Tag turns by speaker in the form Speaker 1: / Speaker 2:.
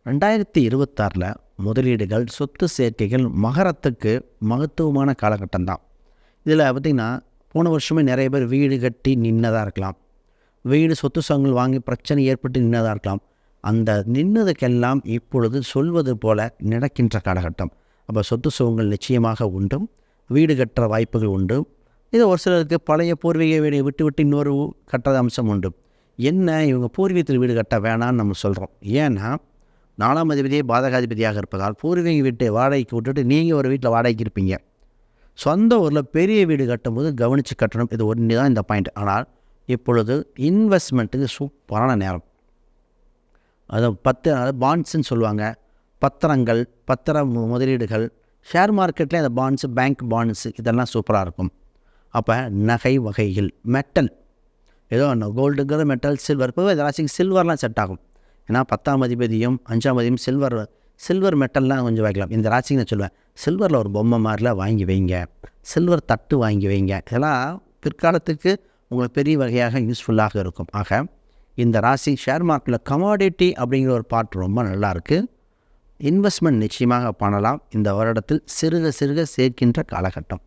Speaker 1: 2026 முதலீடுகள், சொத்து சேர்க்கைகள் மகரத்துக்கு மகத்துவமான காலகட்டம் தான். இதில் பார்த்திங்கன்னா போன வருஷமே நிறைய பேர் வீடு கட்டி நின்னதாக இருக்கலாம், வீடு சொத்து சுகங்கள் வாங்கி பிரச்சனை ஏற்பட்டு நின்னதாக இருக்கலாம். அந்த நின்னதுக்கெல்லாம் இப்பொழுது சொல்வது போல நடக்கின்ற காலகட்டம். அப்போ சொத்து சுகங்கள் நிச்சயமாக உண்டு, வீடு கட்டுற வாய்ப்புகள் உண்டு. இது ஒரு சிலருக்கு பழைய பூர்வீக வீடை விட்டு விட்டு இன்னொரு கட்டுறது அம்சம் உண்டு. என்ன இவங்க பூர்வீகத்தில் வீடு கட்ட வேணான்னு நம்ம சொல்கிறோம். ஏன்னா 4ஆம் அதிபதியே பாதகாதிபதியாக இருப்பதால் பூர்வீக வீட்டை வாடகைக்கு விட்டுட்டு நீங்கள் ஒரு வீட்டில் வாடகைக்கு இருப்பீங்க. சொந்த ஊரில் பெரிய வீடு கட்டும்போது கவனித்து கட்டணும். இது ஒன்று தான் இந்த பாயிண்ட். ஆனால் இப்பொழுது இன்வெஸ்ட்மெண்ட்டுக்கு சூப்பரான நேரம். அது பாண்ட்ஸுன்னு சொல்லுவாங்க, பத்திரங்கள், பத்திர முதலீடுகள், ஷேர் மார்க்கெட்டில் அந்த பாண்ட்ஸு, பேங்க் பாண்ட்ஸு இதெல்லாம் சூப்பராக இருக்கும். அப்போ நகை வகைகள், மெட்டல், ஏதோ கோல்டுங்கிற மெட்டல், சில்வர், இப்போ ராசிக்கு சில்வர்லாம் செட் ஆகும். ஏன்னா 10ஆம் அதிபதியும் 5ஆம் அதிபதியும் சில்வர் மெட்டல்லாம் கொஞ்சம் வைக்கலாம். இந்த ராசிக்கு நான் சொல்லுவேன், சில்வரில் ஒரு பொம்மை மாதிரிலாம் வாங்கி வைங்க, சில்வர் தட்டு வாங்கி வைங்க. இதெல்லாம் பிற்காலத்துக்கு உங்களுக்கு பெரிய வகையாக யூஸ்ஃபுல்லாக இருக்கும். ஆக இந்த ராசி ஷேர் மார்க்கெட்டில் கமாடிட்டி அப்படிங்கிற ஒரு பார்ட் ரொம்ப நல்லாயிருக்கு. இன்வெஸ்ட்மெண்ட் நிச்சயமாக பண்ணலாம். இந்த வருடத்தில் சிறுக சிறுக சேர்க்கின்ற காலகட்டம்.